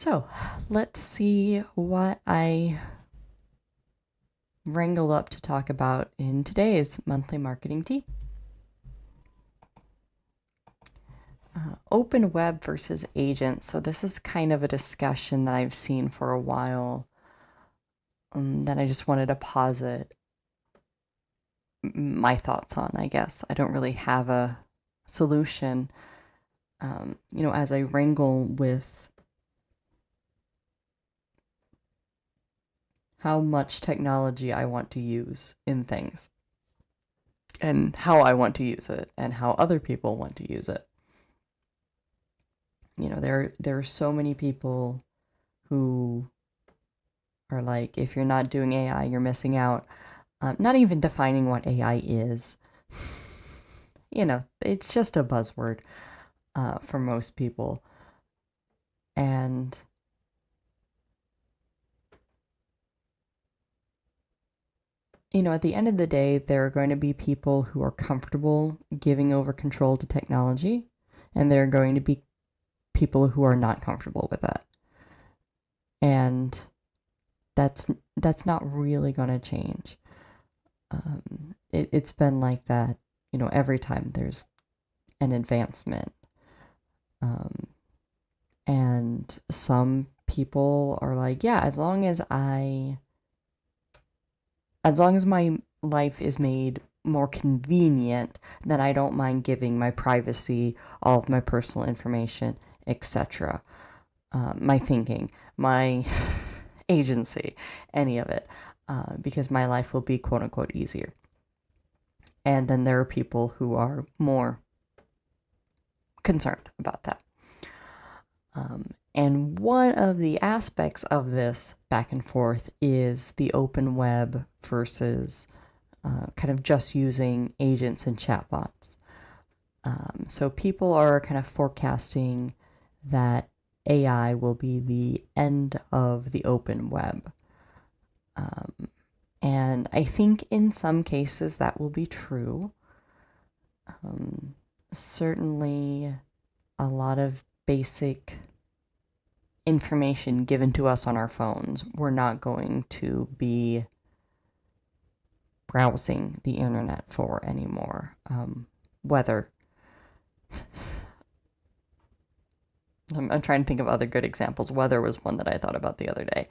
So let's see what I wrangled up to talk about in today's monthly marketing tea. Open web versus agents. So this is kind of a discussion that I've seen for a while that I just wanted to posit my thoughts on, I guess. I don't really have a solution, as I wrangle with how much technology I want to use in things and how I want to use it and how other people want to use it. There are so many people who are like, if you're not doing AI, you're missing out. Not even defining what AI is. It's just a buzzword for most people. And at the end of the day, there are going to be people who are comfortable giving over control to technology, and there are going to be people who are not comfortable with that. And that's not really going to change. It's been like that, every time there's an advancement. And some people are like, yeah, as long as my life is made more convenient, then I don't mind giving my privacy, all of my personal information, etc. My thinking, my agency, any of it, because my life will be quote unquote easier. And then there are people who are more concerned about that. And one of the aspects of this back and forth is the open web versus kind of just using agents and chatbots. So people are kind of forecasting that AI will be the end of the open web. And I think in some cases that will be true. Certainly a lot of basic information given to us on our phones, we're not going to be browsing the internet for anymore. Weather. I'm trying to think of other good examples. Weather was one that I thought about the other day.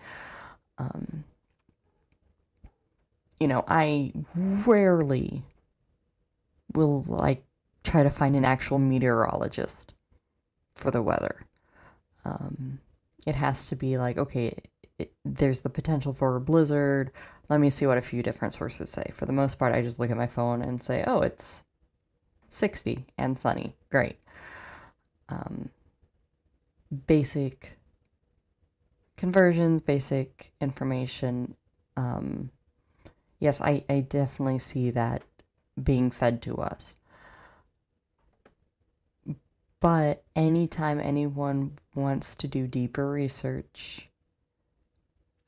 I rarely will try to find an actual meteorologist for the weather. It has to be like, okay, there's the potential for a blizzard. Let me see what a few different sources say. For the most part, I just look at my phone and say, oh, it's 60 and sunny. Great. Basic conversions, basic information. Yes, I definitely see that being fed to us. But anytime anyone wants to do deeper research,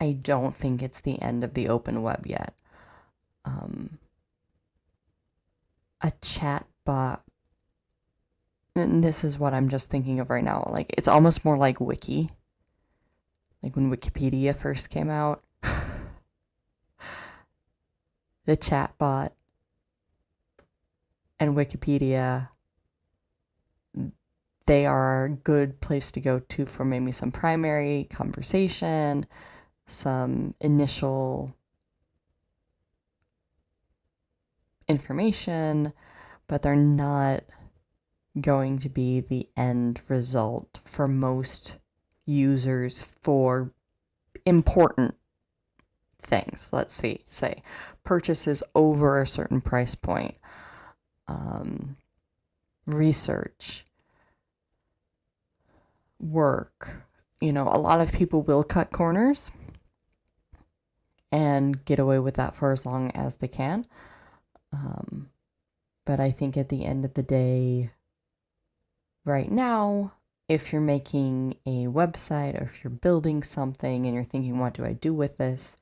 I don't think it's the end of the open web yet. A chat bot, and this is what I'm just thinking of right now, it's almost more like Wiki. Like when Wikipedia first came out. The chat bot and Wikipedia, they are a good place to go to for maybe some primary conversation, some initial information, but they're not going to be the end result for most users for important things. Let's say purchases over a certain price point, research, work. A lot of people will cut corners and get away with that for as long as they can. But I think at the end of the day, right now, if you're making a website or if you're building something and you're thinking, what do I do with this?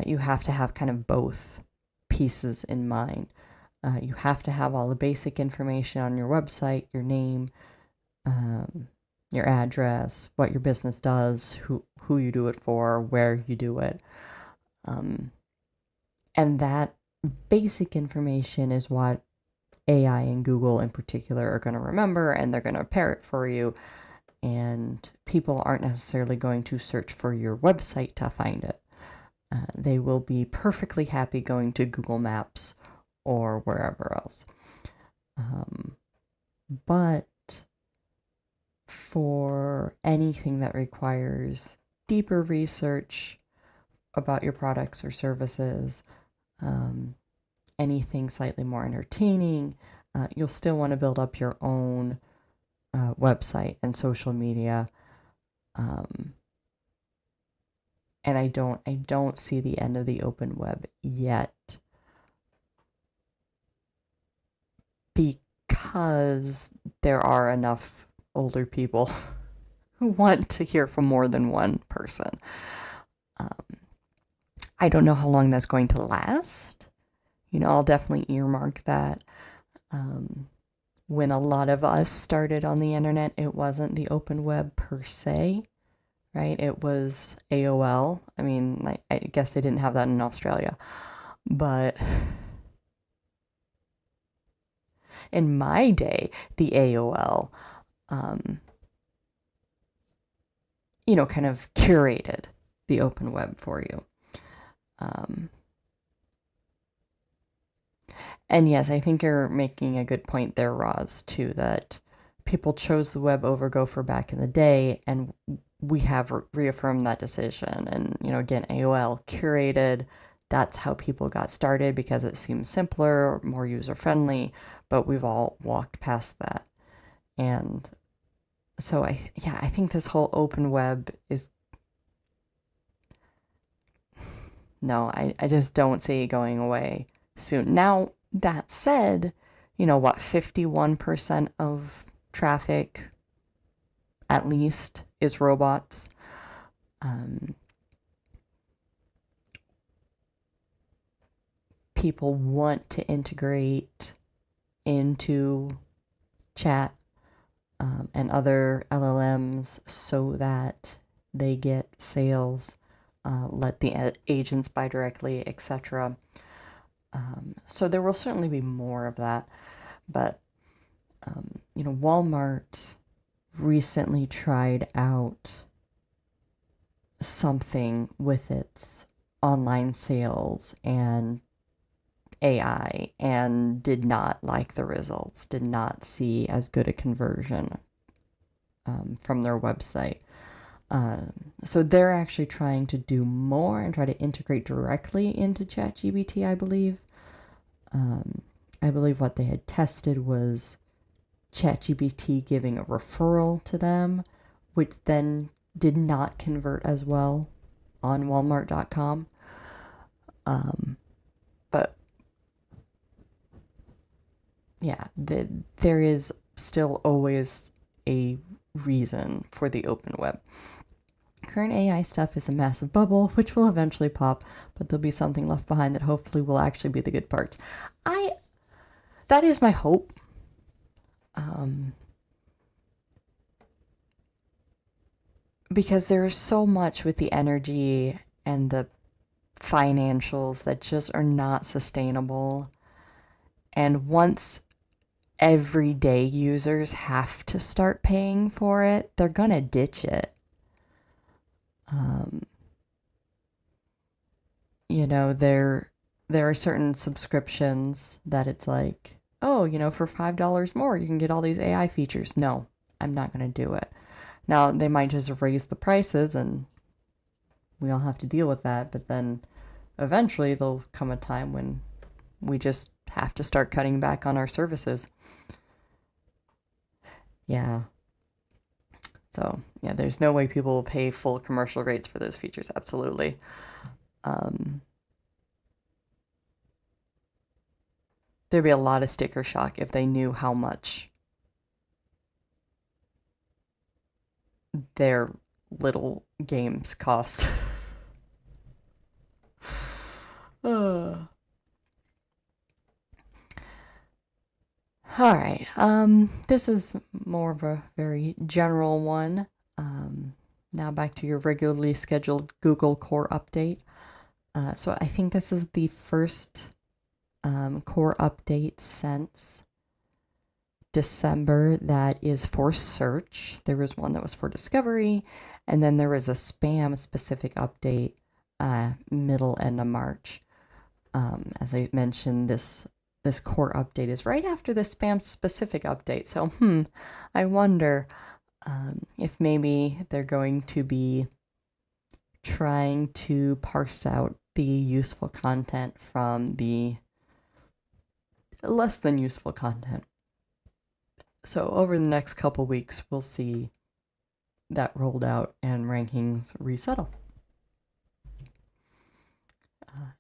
You have to have kind of both pieces in mind. You have to have all the basic information on your website, your name, your address, what your business does, who you do it for, where you do it. And that basic information is what AI and Google in particular are going to remember, and they're going to parrot for you. And people aren't necessarily going to search for your website to find it. They will be perfectly happy going to Google Maps or wherever else. But for anything that requires deeper research about your products or services, anything slightly more entertaining, you'll still want to build up your own website and social media. And I don't see the end of the open web yet, because there are enough older people who want to hear from more than one person. I don't know how long that's going to last. I'll definitely earmark that. When a lot of us started on the internet, it wasn't the open web per se, right? It was AOL. I mean, I guess they didn't have that in Australia. But in my day, the AOL, kind of curated the open web for you. And yes, I think you're making a good point there, Roz, too, that people chose the web over Gopher back in the day, and we have reaffirmed that decision. And, again, AOL curated, that's how people got started because it seems simpler, more user-friendly, but we've all walked past that. And so, I think this whole open web is... No, I just don't see it going away soon. Now, that said, 51% of traffic, at least, is robots. People want to integrate into chat and other LLMs so that they get sales, let the agents buy directly, etc. So there will certainly be more of that. But, Walmart recently tried out something with its online sales and AI and did not like the results, did not see as good a conversion from their website. So they're actually trying to do more and try to integrate directly into ChatGPT, I believe. I believe what they had tested was ChatGPT giving a referral to them, which then did not convert as well on Walmart.com. But yeah, there is still always a reason for the open web. Current AI stuff is a massive bubble, which will eventually pop, but there'll be something left behind that hopefully will actually be the good parts. That is my hope. Because there's so much with the energy and the financials that just are not sustainable. And once everyday users have to start paying for it, they're gonna ditch it. There are certain subscriptions that it's like, oh, for $5 more, you can get all these AI features. No, I'm not going to do it. Now, they might just raise the prices and we all have to deal with that. But then eventually there'll come a time when we just have to start cutting back on our services. Yeah. So, yeah, there's no way people will pay full commercial rates for those features. Absolutely. There'd be a lot of sticker shock if they knew how much their little games cost. All right. This is more of a very general one. Now back to your regularly scheduled Google Core update. So I think this is the first core update since December that is for search. There was one that was for discovery, and then there was a spam specific update middle end of March. As I mentioned, this core update is right after the spam specific update. So I wonder if maybe they're going to be trying to parse out the useful content from the less than useful content. So over the next couple weeks, we'll see that rolled out and rankings resettle.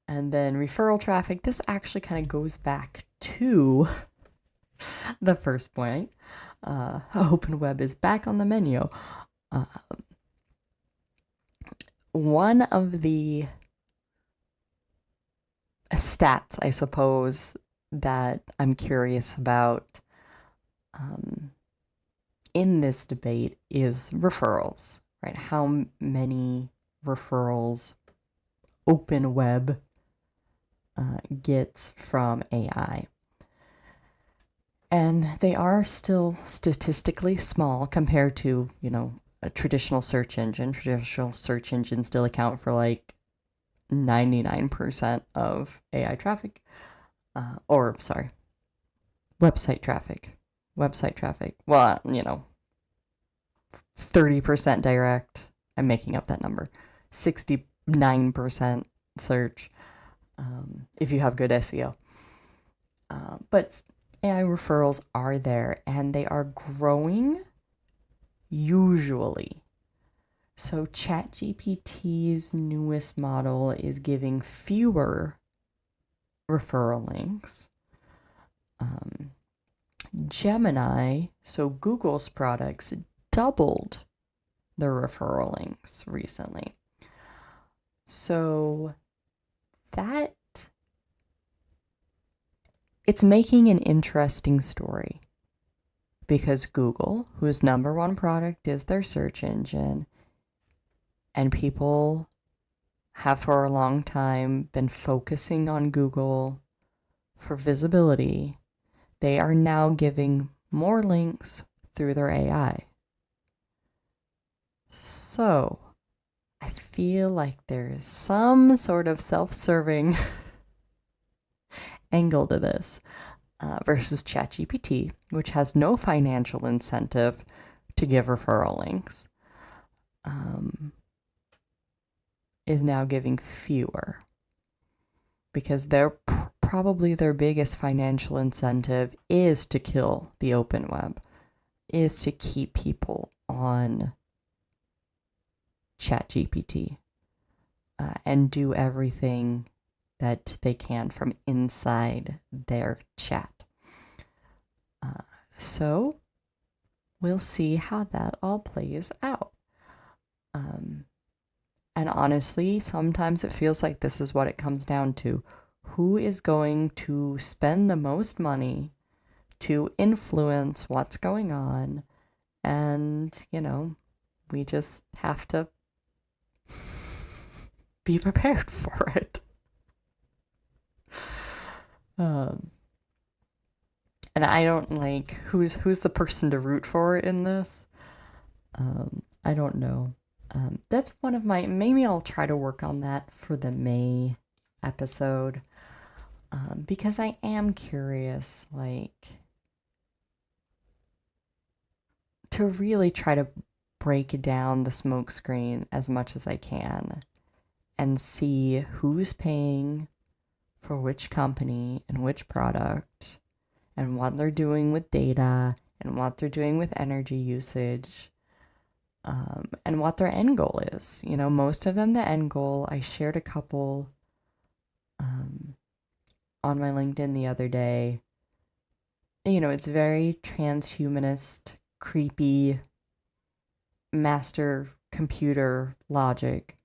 And then referral traffic, this actually kind of goes back to the first point. Open web is back on the menu. One of the stats, I suppose, that I'm curious about in this debate is referrals, right? How many referrals open web gets from AI. And they are still statistically small compared to, a traditional search engine. Traditional search engines still account for like 99% of AI traffic. Website traffic. Website traffic. Well, 30% direct. I'm making up that number. 69% search. If you have good SEO. But AI referrals are there, and they are growing usually. So ChatGPT's newest model is giving fewer referral links. Gemini, so Google's products, doubled their referral links recently. So that it's making an interesting story because Google, whose number one product is their search engine, and people have for a long time been focusing on Google for visibility, they are now giving more links through their AI. So I feel like there is some sort of self-serving angle to this versus ChatGPT, which has no financial incentive to give referral links, is now giving fewer because probably their biggest financial incentive is to kill the open web, is to keep people on ChatGPT and do everything that they can from inside their chat. So we'll see how that all plays out. And honestly, sometimes it feels like this is what it comes down to. Who is going to spend the most money to influence what's going on? And, we just have to be prepared for it. And I don't who's the person to root for in this. I don't know. That's one of maybe I'll try to work on that for the May episode. Because I am curious, to really try to break down the smokescreen as much as I can and see who's paying for which company and which product and what they're doing with data and what they're doing with energy usage, and what their end goal is. Most of them, the end goal, I shared a couple on my LinkedIn the other day. It's very transhumanist, creepy, master computer logic.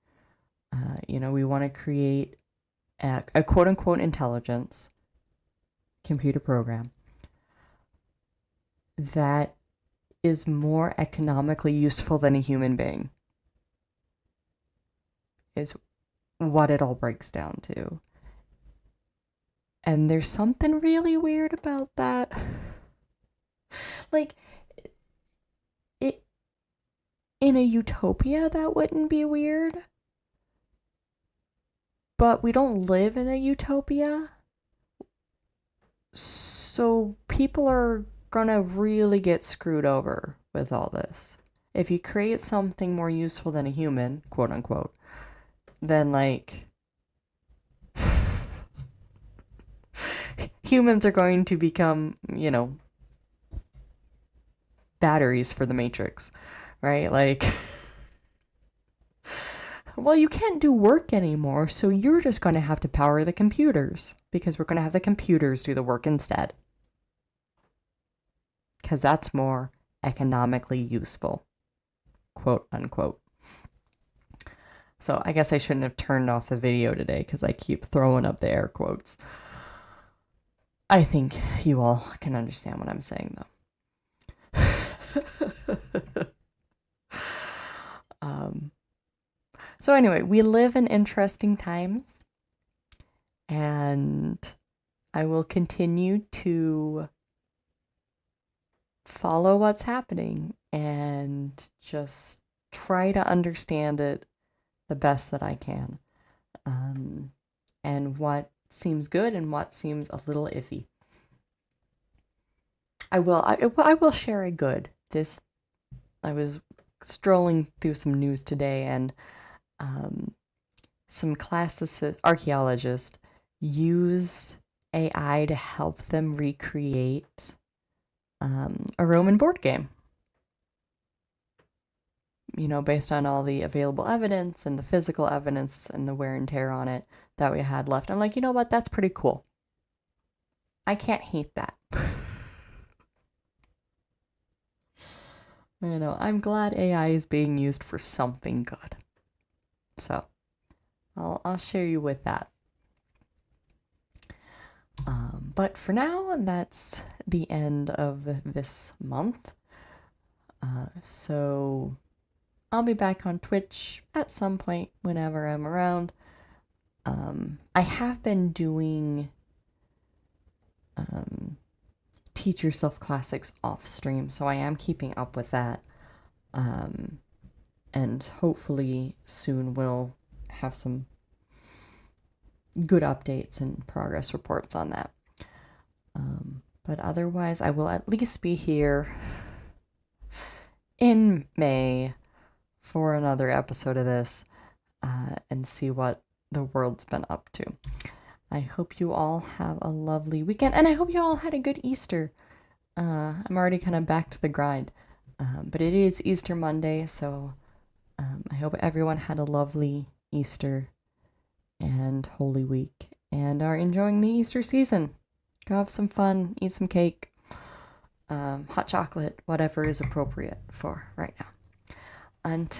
We want to create a quote-unquote intelligence computer program that is more economically useful than a human being, is what it all breaks down to. And there's something really weird about that. Like, it, in a utopia, that wouldn't be weird. But we don't live in a utopia. So people are gonna really get screwed over with all this. If you create something more useful than a human, quote unquote, then like humans are going to become, batteries for the Matrix, right? Like, well, you can't do work anymore, so you're just going to have to power the computers because we're going to have the computers do the work instead. Because that's more economically useful, quote unquote. So I guess I shouldn't have turned off the video today because I keep throwing up the air quotes. I think you all can understand what I'm saying, though. So anyway, we live in interesting times, and I will continue to follow what's happening and just try to understand it the best that I can, and what seems good and what seems a little iffy. I will share a good. I was strolling through some news today, and some archaeologists used AI to help them recreate a Roman board game. Based on all the available evidence and the physical evidence and the wear and tear on it that we had left. I'm like, you know what? That's pretty cool. I can't hate that. I'm glad AI is being used for something good. So, I'll share you with that. But for now, that's the end of this month. So I'll be back on Twitch at some point whenever I'm around. I have been doing Teach Yourself Classics off stream, so I am keeping up with that. And hopefully soon we'll have some good updates and progress reports on that. But otherwise, I will at least be here in May for another episode of this, and see what the world's been up to. I hope you all have a lovely weekend, and I hope you all had a good Easter. I'm already kind of back to the grind, but it is Easter Monday, so I hope everyone had a lovely Easter and Holy Week and are enjoying the Easter season. Go have some fun, eat some cake, hot chocolate, whatever is appropriate for right now. Until